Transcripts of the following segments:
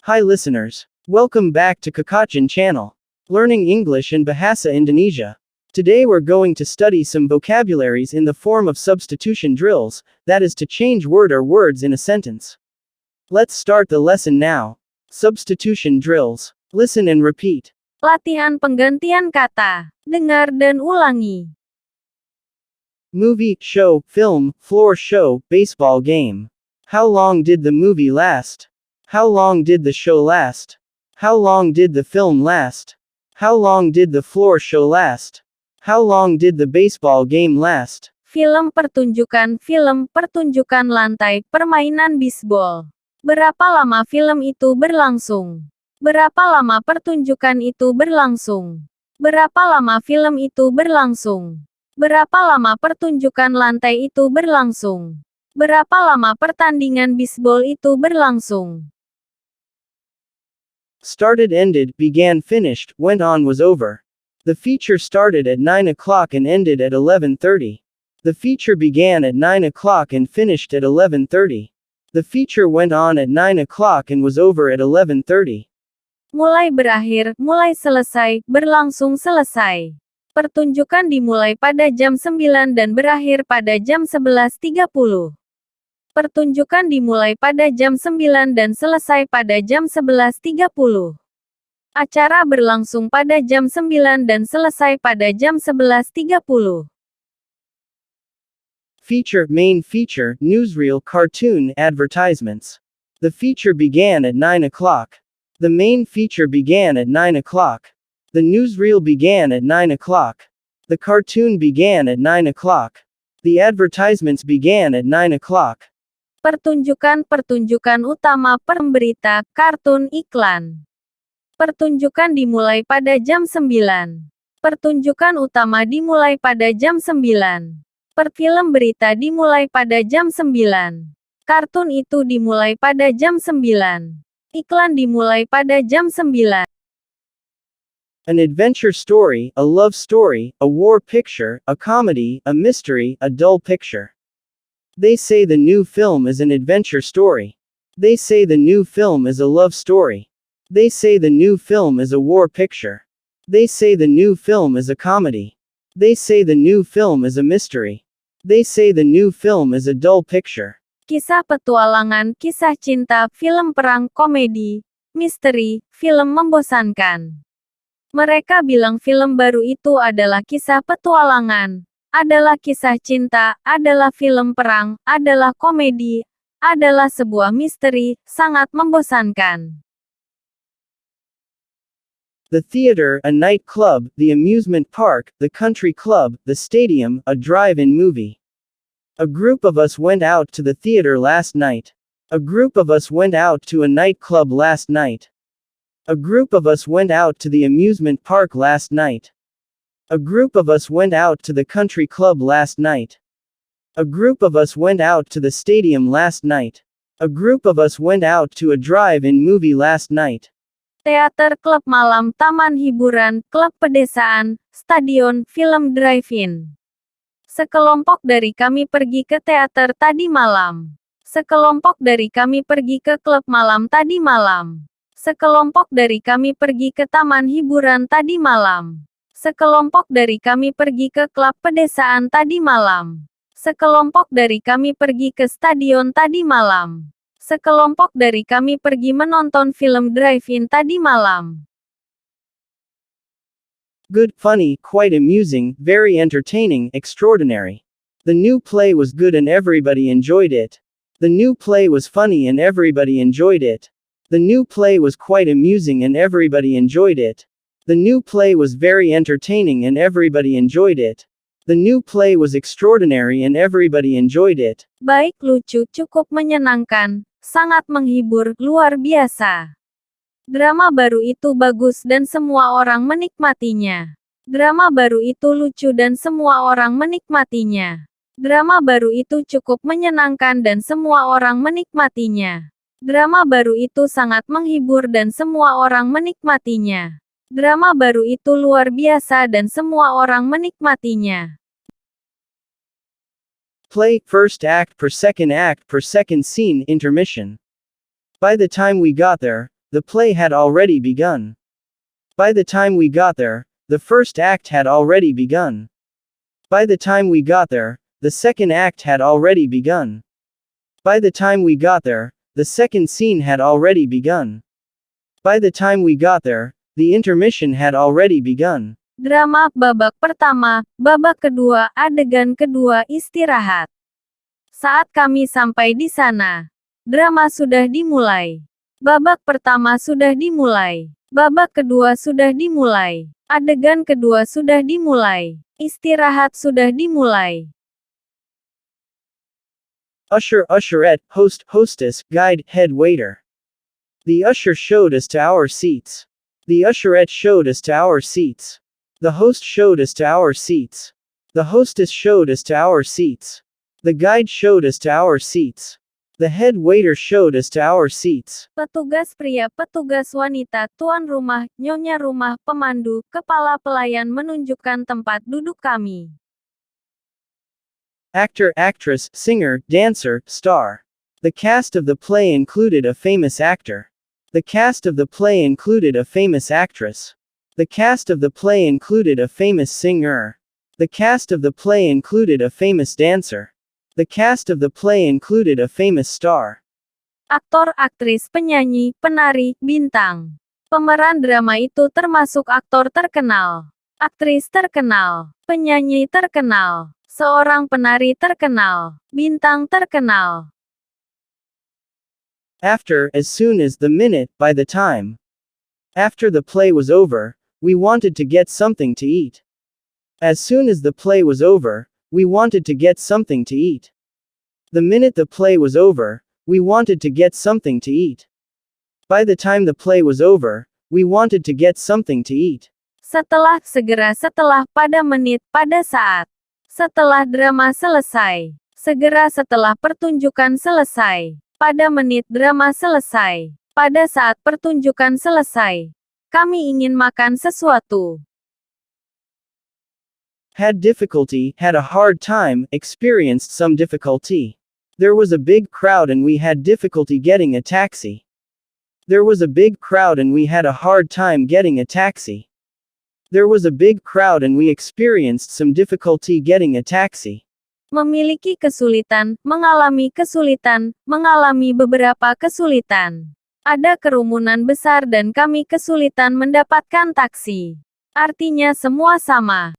Hi listeners. Welcome back to Cepat channel. Learning English and Bahasa Indonesia. Today we're going to study some vocabularies in the form of substitution drills, that is to change word or words in a sentence. Let's start the lesson now. Substitution drills. Listen and repeat. Latihan penggantian kata. Dengar dan ulangi. Movie, show, film, floor show, baseball game. How long did the movie last? How long did the show last? How long did the film last? How long did the floor show last? How long did the baseball game last? Film pertunjukan lantai, permainan bisbol. Berapa lama film itu berlangsung? Berapa lama pertunjukan itu berlangsung? Berapa lama film itu berlangsung? Berapa lama pertunjukan lantai itu berlangsung? Berapa lama pertandingan bisbol itu berlangsung? Started, ended, began, finished, went on, was over. The feature started at 9 o'clock and ended at 11:30. The feature began at 9 o'clock and finished at 11:30. The feature went on at 9 o'clock and was over at 11:30. Mulai berakhir, mulai selesai, berlangsung selesai. Pertunjukan dimulai pada jam 9 dan berakhir pada jam 11.30. Pertunjukan dimulai pada jam 9 dan selesai pada jam 11.30. Acara berlangsung pada jam 9 dan selesai pada jam 11.30. Feature, main feature, newsreel, cartoon, advertisements. The feature began at 9 o'clock. The main feature began at 9 o'clock. The newsreel began at 9 o'clock. The cartoon began at 9 o'clock. The advertisements began at 9 o'clock. Pertunjukan utama, pemberita, kartun, iklan. Pertunjukan dimulai pada jam 9. Pertunjukan utama dimulai pada jam 9. Film berita dimulai pada jam 9. Kartun itu dimulai pada jam 9. Iklan dimulai pada jam 9. An adventure story, a love story, a war picture, a comedy, a mystery, a dull picture. They say the new film is an adventure story. They say the new film is a love story. They say the new film is a war picture. They say the new film is a comedy. They say the new film is a mystery. They say the new film is a dull picture. Kisah petualangan, kisah cinta, film perang, komedi, misteri, film membosankan. Mereka bilang film baru itu adalah kisah petualangan, adalah kisah cinta, adalah film perang, adalah komedi, adalah sebuah misteri, sangat membosankan. The theater, a nightclub, the amusement park, the country club, the stadium, a drive-in movie. A group of us went out to the theater last night. A group of us went out to a nightclub last night. A group of us went out to the amusement park last night. A group of us went out to the country club last night. A group of us went out to the stadium last night. A group of us went out to a drive-in movie last night. Teater, klub malam, taman hiburan, klub pedesaan, stadion, film drive-in. Sekelompok dari kami pergi ke teater tadi malam. Sekelompok dari kami pergi ke klub malam tadi malam. Sekelompok dari kami pergi ke taman hiburan tadi malam. Sekelompok dari kami pergi ke klub pedesaan tadi malam. Sekelompok dari kami pergi ke stadion tadi malam. Sekelompok dari kami pergi menonton film drive-in tadi malam. Good, funny, quite amusing, very entertaining, extraordinary. The new play was good and everybody enjoyed it. The new play was funny and everybody enjoyed it. The new play was quite amusing and everybody enjoyed it. The new play was very entertaining and everybody enjoyed it. The new play was extraordinary and everybody enjoyed it. Baik, lucu, cukup menyenangkan, sangat menghibur, luar biasa. Drama baru itu bagus dan semua orang menikmatinya. Drama baru itu lucu dan semua orang menikmatinya. Drama baru itu cukup menyenangkan dan semua orang menikmatinya. Drama baru itu sangat menghibur dan semua orang menikmatinya. Drama baru itu luar biasa dan semua orang menikmatinya. Play, first act per second scene, intermission. By the time we got there, the play had already begun. By the time we got there, the first act had already begun. By the time we got there, the second act had already begun. By the time we got there, the second scene had already begun. By the time we got there, the intermission had already begun. Drama babak pertama, babak kedua, adegan kedua, istirahat. Saat kami sampai di sana, drama sudah dimulai. Babak pertama sudah dimulai. Babak kedua sudah dimulai. Adegan kedua sudah dimulai. Istirahat sudah dimulai. Usher, usherette, host, hostess, guide, head waiter. The usher showed us to our seats. The usherette showed us to our seats. The host showed us to our seats. The hostess showed us to our seats. The guide showed us to our seats. The head waiter showed us to our seats. Petugas pria, petugas wanita, tuan rumah, nyonya rumah, pemandu, kepala pelayan menunjukkan tempat duduk kami. Actor, actress, singer, dancer, star. The cast of the play included a famous actor. The cast of the play included a famous actress. The cast of the play included a famous singer. The cast of the play included a famous dancer. The cast of the play included a famous star. Aktor, aktris, penyanyi, penari, bintang. Pemeran drama itu termasuk aktor terkenal, aktris terkenal, penyanyi terkenal, seorang penari terkenal, bintang terkenal. After, as soon as, the minute, by the time. After the play was over, we wanted to get something to eat. As soon as the play was over, we wanted to get something to eat. The minute the play was over, we wanted to get something to eat. By the time the play was over, we wanted to get something to eat. Setelah, segera setelah, pada menit, pada saat. Setelah drama selesai. Segera setelah pertunjukan selesai. Pada menit drama selesai. Pada saat pertunjukan selesai. Kami ingin makan sesuatu. Had difficulty, had a hard time, experienced some difficulty. There was a big crowd and we had difficulty getting a taxi. There was a big crowd and we had a hard time getting a taxi. There was a big crowd and we experienced some difficulty getting a taxi. Memiliki kesulitan, mengalami kesulitan, mengalami beberapa kesulitan. Ada kerumunan besar dan kami kesulitan mendapatkan taksi. Artinya semua sama.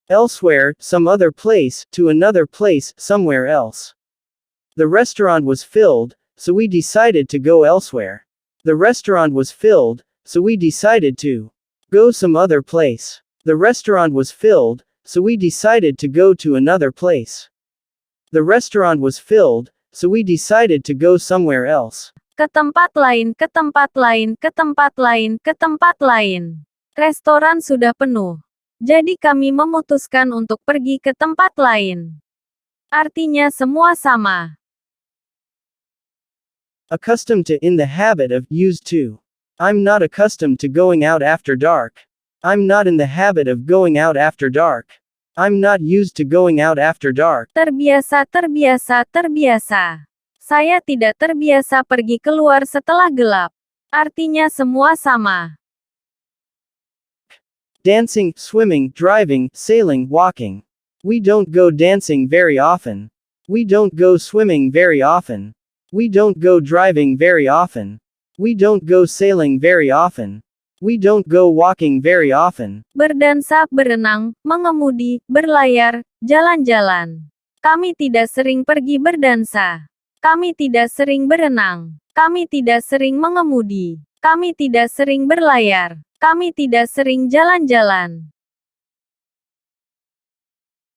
Elsewhere, some other place, to another place, somewhere else. The restaurant was filled, so we decided to go elsewhere. The restaurant was filled, so we decided to go some other place. The restaurant was filled, so we decided to go to another place. The restaurant was filled, so we decided to go somewhere else. Ke tempat lain, ke tempat lain, ke tempat lain, ke tempat lain. Restoran sudah penuh. Jadi kami memutuskan untuk pergi ke tempat lain. Artinya semua sama. Accustomed to, in the habit of, used to. I'm not accustomed to going out after dark. I'm not in the habit of going out after dark. I'm not used to going out after dark. Terbiasa, terbiasa, terbiasa. Saya tidak terbiasa pergi keluar setelah gelap. Artinya semua sama. Dancing, swimming, driving, sailing, walking. We don't go dancing very often. We don't go swimming very often. We don't go driving very often. We don't go sailing very often. We don't go walking very often. Berdansa, berenang, mengemudi, berlayar, jalan-jalan. Kami tidak sering pergi berdansa. Kami tidak sering berenang. Kami tidak sering mengemudi. Kami tidak sering berlayar. Kami tidak sering jalan-jalan.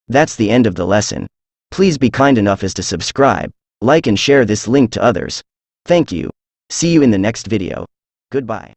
That's the end of the lesson. Please be kind enough as to subscribe, like and share this link to others. Thank you. See you in the next video. Goodbye.